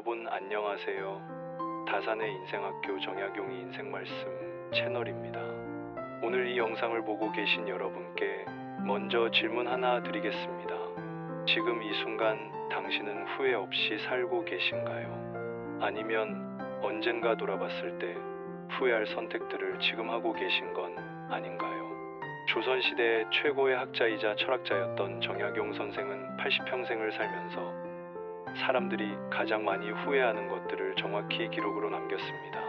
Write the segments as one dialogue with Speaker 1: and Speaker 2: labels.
Speaker 1: 여러분 안녕하세요. 다산의 인생학교 정약용의 인생말씀 채널입니다. 오늘 이 영상을 보고 계신 여러분께 먼저 질문 하나 드리겠습니다. 지금 이 순간 당신은 후회 없이 살고 계신가요? 아니면 언젠가 돌아봤을 때 후회할 선택들을 지금 하고 계신 건 아닌가요? 조선시대 최고의 학자이자 철학자였던 정약용 선생은 80평생을 살면서 사람들이 가장 많이 후회하는 것들을 정확히 기록으로 남겼습니다.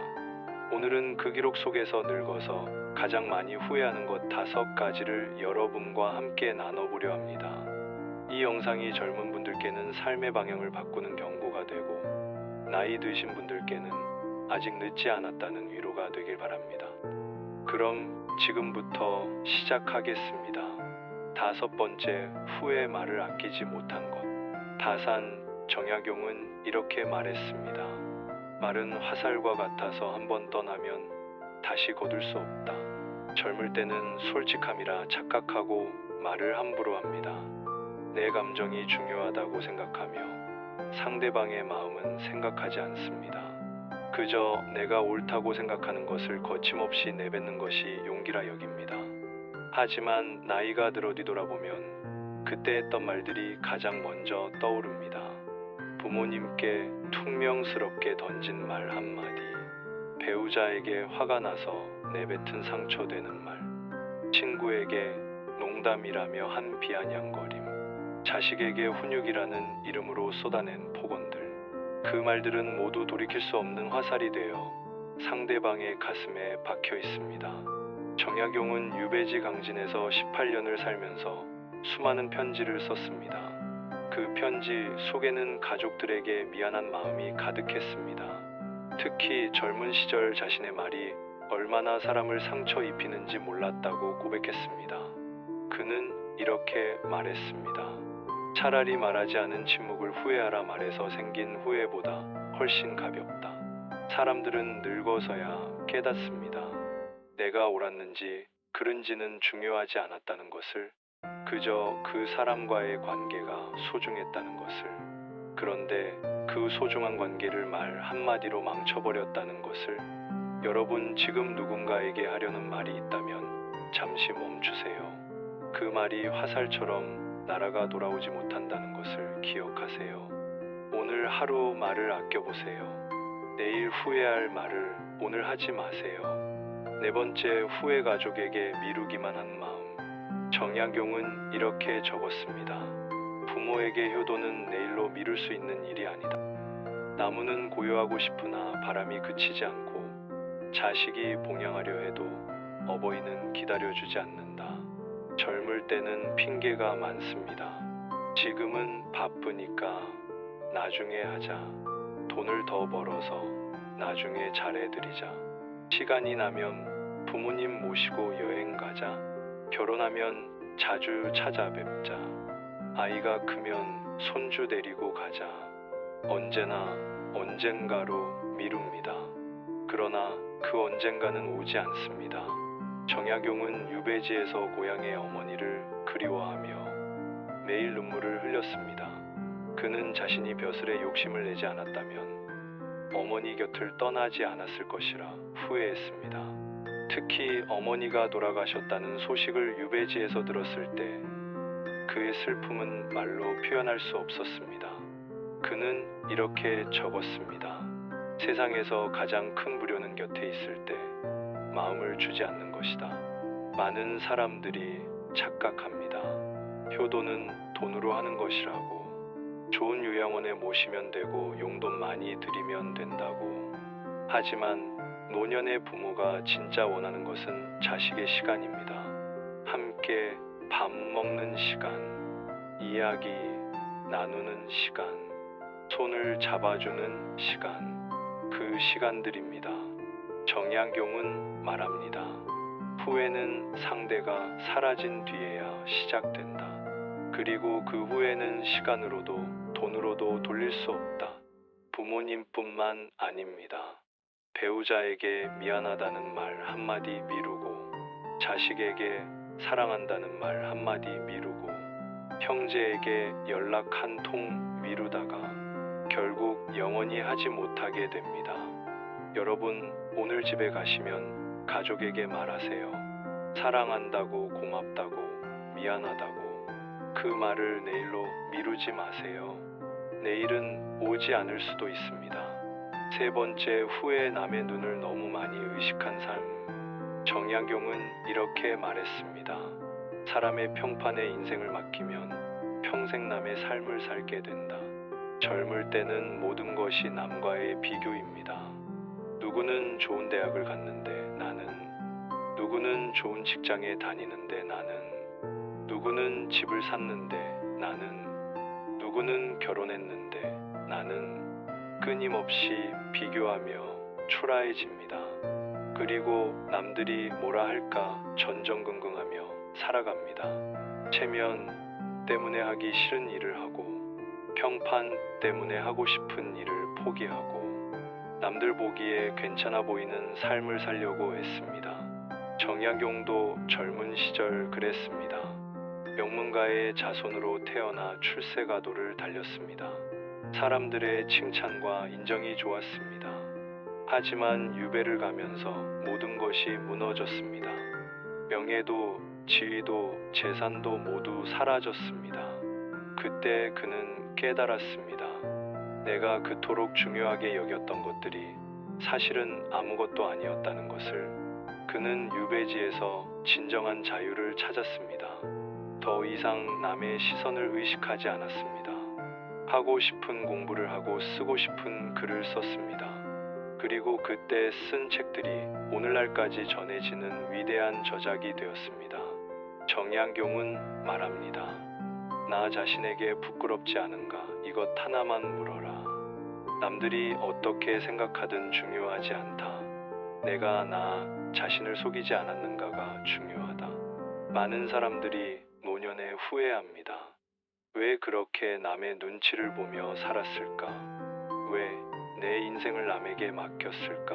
Speaker 1: 오늘은 그 기록 속에서 늙어서 가장 많이 후회하는 것 5가지를 여러분과 함께 나눠보려 합니다. 이 영상이 젊은 분들께는 삶의 방향을 바꾸는 경고가 되고 나이 드신 분들께는 아직 늦지 않았다는 위로가 되길 바랍니다. 그럼 지금부터 시작하겠습니다. 5번째, 후회의 말을 아끼지 못한 것. 다산 정약용은 이렇게 말했습니다. 말은 화살과 같아서 한번 떠나면 다시 거둘 수 없다. 젊을 때는 솔직함이라 착각하고 말을 함부로 합니다. 내 감정이 중요하다고 생각하며 상대방의 마음은 생각하지 않습니다. 그저 내가 옳다고 생각하는 것을 거침없이 내뱉는 것이 용기라 여깁니다. 하지만 나이가 들어 뒤돌아보면 그때 했던 말들이 가장 먼저 떠오릅니다. 부모님께 퉁명스럽게 던진 말 한마디, 배우자에게 화가 나서 내뱉은 상처되는 말, 친구에게 농담이라며 한 비아냥거림, 자식에게 훈육이라는 이름으로 쏟아낸 폭언들. 그 말들은 모두 돌이킬 수 없는 화살이 되어 상대방의 가슴에 박혀 있습니다. 정약용은 유배지 강진에서 18년을 살면서 수많은 편지를 썼습니다. 그 편지 속에는 가족들에게 미안한 마음이 가득했습니다. 특히 젊은 시절 자신의 말이 얼마나 사람을 상처 입히는지 몰랐다고 고백했습니다. 그는 이렇게 말했습니다. 차라리 말하지 않은 침묵을 후회하라 말해서 생긴 후회보다 훨씬 가볍다. 사람들은 늙어서야 깨닫습니다. 내가 옳았는지 그른지는 중요하지 않았다는 것을, 그저 그 사람과의 관계가 소중했다는 것을. 그런데 그 소중한 관계를 말 한마디로 망쳐버렸다는 것을. 여러분, 지금 누군가에게 하려는 말이 있다면 잠시 멈추세요. 그 말이 화살처럼 날아가 돌아오지 못한다는 것을 기억하세요. 오늘 하루 말을 아껴보세요. 내일 후회할 말을 오늘 하지 마세요. 4번째, 후회 가족에게 미루기만 한 마음. 정약용은 이렇게 적었습니다. 부모에게 효도는 내일로 미룰 수 있는 일이 아니다. 나무는 고요하고 싶으나 바람이 그치지 않고 자식이 봉양하려 해도 어버이는 기다려주지 않는다. 젊을 때는 핑계가 많습니다. 지금은 바쁘니까 나중에 하자. 돈을 더 벌어서 나중에 잘해드리자. 시간이 나면 부모님 모시고 여행 가자. 결혼하면 자주 찾아뵙자. 아이가 크면 손주 데리고 가자. 언제나 언젠가로 미룹니다. 그러나 그 언젠가는 오지 않습니다. 정약용은 유배지에서 고향의 어머니를 그리워하며 매일 눈물을 흘렸습니다. 그는 자신이 벼슬에 욕심을 내지 않았다면 어머니 곁을 떠나지 않았을 것이라 후회했습니다. 특히 어머니가 돌아가셨다는 소식을 유배지에서 들었을 때 그의 슬픔은 말로 표현할 수 없었습니다. 그는 이렇게 적었습니다. 세상에서 가장 큰 불효는 곁에 있을 때 마음을 주지 않는 것이다. 많은 사람들이 착각합니다. 효도는 돈으로 하는 것이라고. 좋은 요양원에 모시면 되고 용돈 많이 드리면 된다고. 하지만 노년의 부모가 진짜 원하는 것은 자식의 시간입니다. 함께 밥 먹는 시간, 이야기 나누는 시간, 손을 잡아주는 시간, 그 시간들입니다. 정약용은 말합니다. 후회는 상대가 사라진 뒤에야 시작된다. 그리고 그 후회는 시간으로도 돈으로도 돌릴 수 없다. 부모님뿐만 아닙니다. 배우자에게 미안하다는 말 한마디 미루고, 자식에게 사랑한다는 말 한마디 미루고, 형제에게 연락 한 통 미루다가 결국 영원히 하지 못하게 됩니다. 여러분, 오늘 집에 가시면 가족에게 말하세요. 사랑한다고, 고맙다고, 미안하다고. 그 말을 내일로 미루지 마세요. 내일은 오지 않을 수도 있습니다. 세 번째, 후회에 남의 눈을 너무 많이 의식한 삶. 정약용은 이렇게 말했습니다. 사람의 평판에 인생을 맡기면 평생 남의 삶을 살게 된다. 젊을 때는 모든 것이 남과의 비교입니다. 누구는 좋은 대학을 갔는데 나는, 누구는 좋은 직장에 다니는데 나는, 누구는 집을 샀는데 나는, 누구는 결혼했는데 나는, 끊임없이 비교하며 초라해집니다. 그리고 남들이 뭐라 할까 전전긍긍하며 살아갑니다. 체면 때문에 하기 싫은 일을 하고, 평판 때문에 하고 싶은 일을 포기하고, 남들 보기에 괜찮아 보이는 삶을 살려고 했습니다. 정약용도 젊은 시절 그랬습니다. 명문가의 자손으로 태어나 출세가도를 달렸습니다. 사람들의 칭찬과 인정이 좋았습니다. 하지만 유배를 가면서 모든 것이 무너졌습니다. 명예도, 지위도, 재산도 모두 사라졌습니다. 그때 그는 깨달았습니다. 내가 그토록 중요하게 여겼던 것들이 사실은 아무것도 아니었다는 것을. 그는 유배지에서 진정한 자유를 찾았습니다. 더 이상 남의 시선을 의식하지 않았습니다. 하고 싶은 공부를 하고 쓰고 싶은 글을 썼습니다. 그리고 그때 쓴 책들이 오늘날까지 전해지는 위대한 저작이 되었습니다. 정약용은 말합니다. 나 자신에게 부끄럽지 않은가? 이것 하나만 물어라. 남들이 어떻게 생각하든 중요하지 않다. 내가 나 자신을 속이지 않았는가가 중요하다. 많은 사람들이 노년에 후회합니다. 왜 그렇게 남의 눈치를 보며 살았을까? 왜 내 인생을 남에게 맡겼을까?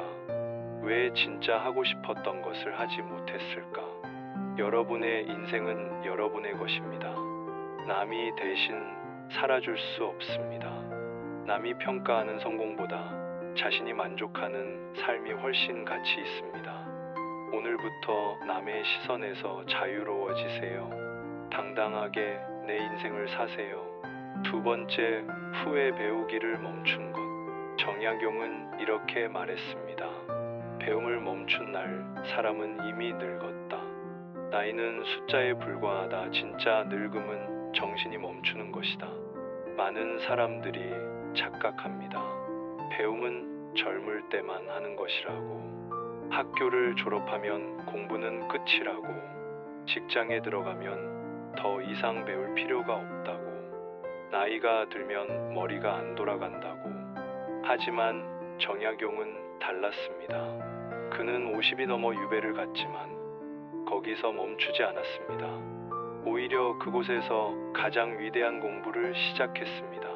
Speaker 1: 왜 진짜 하고 싶었던 것을 하지 못했을까? 여러분의 인생은 여러분의 것입니다. 남이 대신 살아줄 수 없습니다. 남이 평가하는 성공보다 자신이 만족하는 삶이 훨씬 가치 있습니다. 오늘부터 남의 시선에서 자유로워지세요. 당당하게 내 인생을 사세요. 두 번째, 후회 배우기를 멈춘 것. 정약용은 이렇게 말했습니다. 배움을 멈춘 날 사람은 이미 늙었다. 나이는 숫자에 불과하다. 진짜 늙음은 정신이 멈추는 것이다. 많은 사람들이 착각합니다. 배움은 젊을 때만 하는 것이라고. 학교를 졸업하면 공부는 끝이라고. 직장에 들어가면 더 이상 배울 필요가 없다고. 나이가 들면 머리가 안 돌아간다고. 하지만 정약용은 달랐습니다. 그는 50이 넘어 유배를 갔지만 거기서 멈추지 않았습니다. 오히려 그곳에서 가장 위대한 공부를 시작했습니다.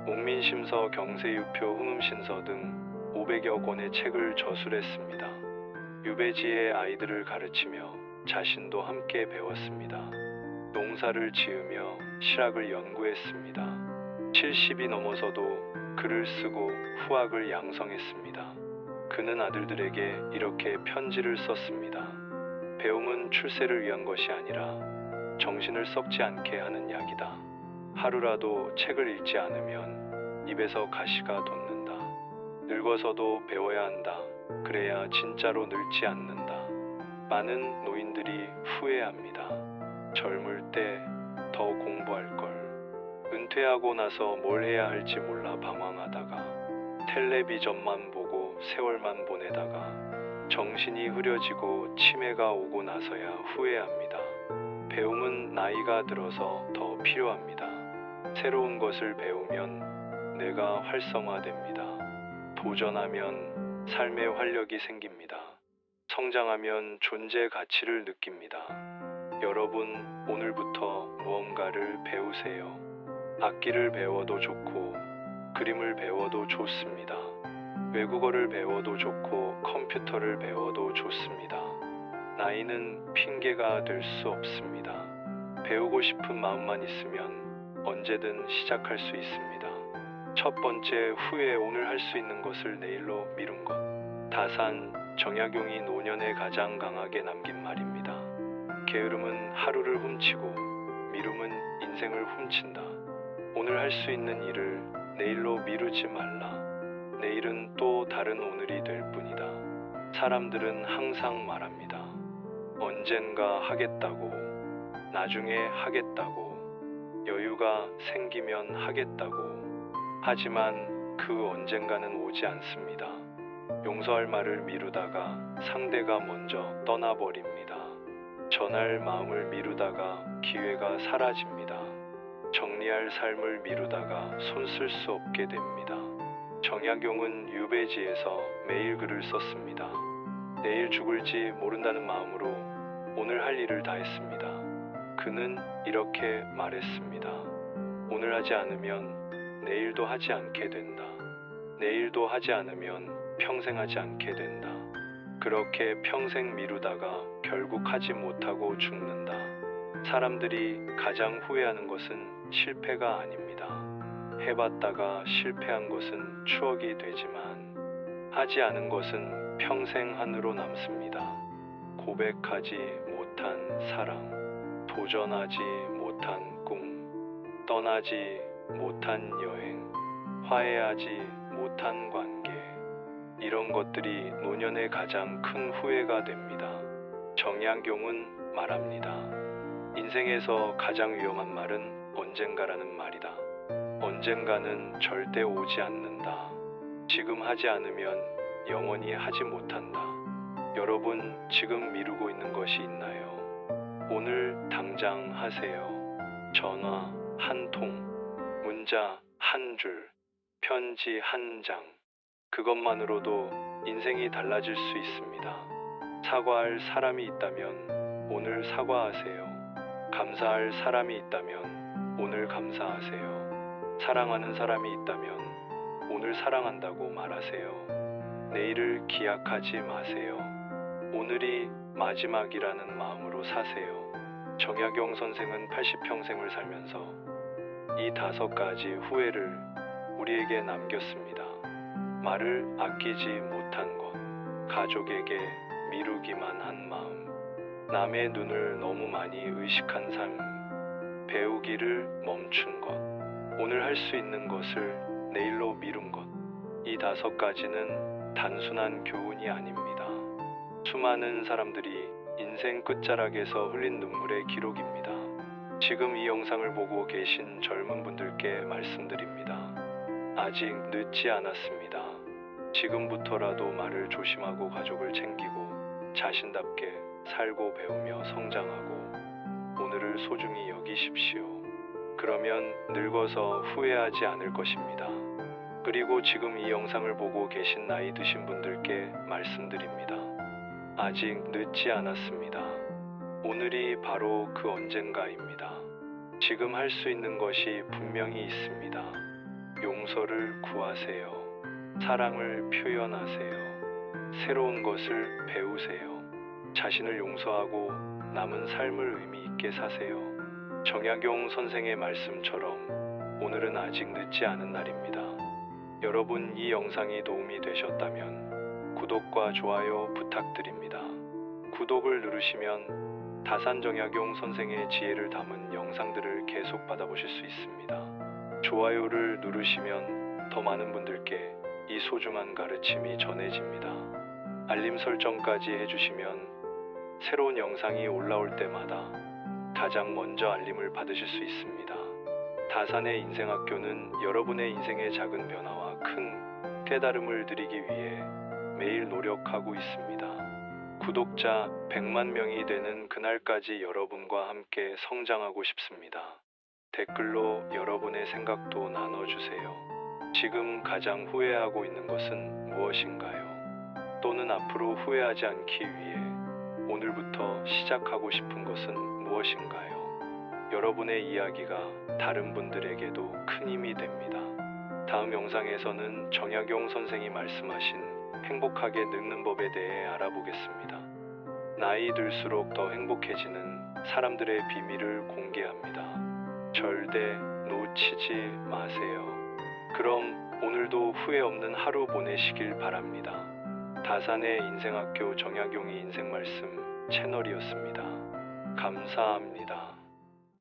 Speaker 1: 목민심서, 경세유표, 흥음신서 등 500여 권의 책을 저술했습니다. 유배지의 아이들을 가르치며 자신도 함께 배웠습니다. 농사를 지으며 실학을 연구했습니다. 70이 넘어서도 글을 쓰고 후학을 양성했습니다. 그는 아들들에게 이렇게 편지를 썼습니다. 배움은 출세를 위한 것이 아니라 정신을 썩지 않게 하는 약이다. 하루라도 책을 읽지 않으면 입에서 가시가 돋는다. 늙어서도 배워야 한다. 그래야 진짜로 늙지 않는다. 많은 노인들이 후회합니다. 젊을 때 더 공부할 걸. 은퇴하고 나서 뭘 해야 할지 몰라 방황하다가 텔레비전만 보고 세월만 보내다가 정신이 흐려지고 치매가 오고 나서야 후회합니다. 배움은 나이가 들어서 더 필요합니다. 새로운 것을 배우면 내가 활성화됩니다. 도전하면 삶의 활력이 생깁니다. 성장하면 존재 가치를 느낍니다. 여러분, 오늘부터 무언가를 배우세요. 악기를 배워도 좋고 그림을 배워도 좋습니다. 외국어를 배워도 좋고 컴퓨터를 배워도 좋습니다. 나이는 핑계가 될 수 없습니다. 배우고 싶은 마음만 있으면 언제든 시작할 수 있습니다. 첫 번째, 후회. 오늘 할 수 있는 것을 내일로 미룬 것. 다산 정약용이 노년에 가장 강하게 남긴 말입니다. 게으름은 하루를 훔치고 미움은 인생을 훔친다. 오늘 할 수 있는 일을 내일로 미루지 말라. 내일은 또 다른 오늘이 될 뿐이다. 사람들은 항상 말합니다. 언젠가 하겠다고, 나중에 하겠다고, 여유가 생기면 하겠다고. 하지만 그 언젠가는 오지 않습니다. 용서할 말을 미루다가 상대가 먼저 떠나버립니다. 전할 마음을 미루다가 기회가 사라집니다. 정리할 삶을 미루다가 손 쓸 수 없게 됩니다. 정약용은 유배지에서 매일 글을 썼습니다. 내일 죽을지 모른다는 마음으로 오늘 할 일을 다했습니다. 그는 이렇게 말했습니다. 오늘 하지 않으면 내일도 하지 않게 된다. 내일도 하지 않으면 평생 하지 않게 된다. 그렇게 평생 미루다가 결국 하지 못하고 죽는다. 사람들이 가장 후회하는 것은 실패가 아닙니다. 해봤다가 실패한 것은 추억이 되지만 하지 않은 것은 평생 한으로 남습니다. 고백하지 못한 사랑, 도전하지 못한 꿈, 떠나지 못한 여행, 화해하지 못한 관계, 이런 것들이 노년의 가장 큰 후회가 됩니다. 정약용은 말합니다. 인생에서 가장 위험한 말은 언젠가라는 말이다. 언젠가는 절대 오지 않는다. 지금 하지 않으면 영원히 하지 못한다. 여러분, 지금 미루고 있는 것이 있나요? 오늘 당장 하세요. 전화 한 통, 문자 한 줄, 편지 한 장. 그것만으로도 인생이 달라질 수 있습니다. 사과할 사람이 있다면 오늘 사과하세요. 감사할 사람이 있다면 오늘 감사하세요. 사랑하는 사람이 있다면 오늘 사랑한다고 말하세요. 내일을 기약하지 마세요. 오늘이 마지막이라는 마음으로 사세요. 정약용 선생은 80평생을 살면서 이 5가지 후회를 우리에게 남겼습니다. 말을 아끼지 못한 것, 가족에게 미루기만 한 마음, 남의 눈을 너무 많이 의식한 삶, 배우기를 멈춘 것, 오늘 할 수 있는 것을 내일로 미룬 것. 이 5가지는 단순한 교훈이 아닙니다. 수많은 사람들이 인생 끝자락에서 흘린 눈물의 기록입니다. 지금 이 영상을 보고 계신 젊은 분들께 말씀드립니다. 아직 늦지 않았습니다. 지금부터라도 말을 조심하고 가족을 챙기고 자신답게 살고 배우며 성장하고 오늘을 소중히 여기십시오. 그러면 늙어서 후회하지 않을 것입니다. 그리고 지금 이 영상을 보고 계신 나이 드신 분들께 말씀드립니다. 아직 늦지 않았습니다. 오늘이 바로 그 언젠가입니다. 지금 할 수 있는 것이 분명히 있습니다. 용서를 구하세요. 사랑을 표현하세요. 새로운 것을 배우세요. 자신을 용서하고 남은 삶을 의미 있게 사세요. 정약용 선생의 말씀처럼 오늘은 아직 늦지 않은 날입니다. 여러분, 이 영상이 도움이 되셨다면 구독과 좋아요 부탁드립니다. 구독을 누르시면 다산 정약용 선생의 지혜를 담은 영상들을 계속 받아보실 수 있습니다. 좋아요를 누르시면 더 많은 분들께 이 소중한 가르침이 전해집니다. 알림 설정까지 해주시면 새로운 영상이 올라올 때마다 가장 먼저 알림을 받으실 수 있습니다. 다산의 인생학교는 여러분의 인생의 작은 변화와 큰 깨달음을 드리기 위해 매일 노력하고 있습니다. 구독자 100만 명이 되는 그날까지 여러분과 함께 성장하고 싶습니다. 댓글로 여러분의 생각도 나눠주세요. 지금 가장 후회하고 있는 것은 무엇인가요? 또는 앞으로 후회하지 않기 위해 오늘부터 시작하고 싶은 것은 무엇인가요? 여러분의 이야기가 다른 분들에게도 큰 힘이 됩니다. 다음 영상에서는 정약용 선생이 말씀하신 행복하게 늙는 법에 대해 알아보겠습니다. 나이 들수록 더 행복해지는 사람들의 비밀을 공개합니다. 절대 놓치지 마세요. 그럼 오늘도 후회 없는 하루 보내시길 바랍니다. 다산의 인생학교 정약용의 인생말씀 채널이었습니다. 감사합니다.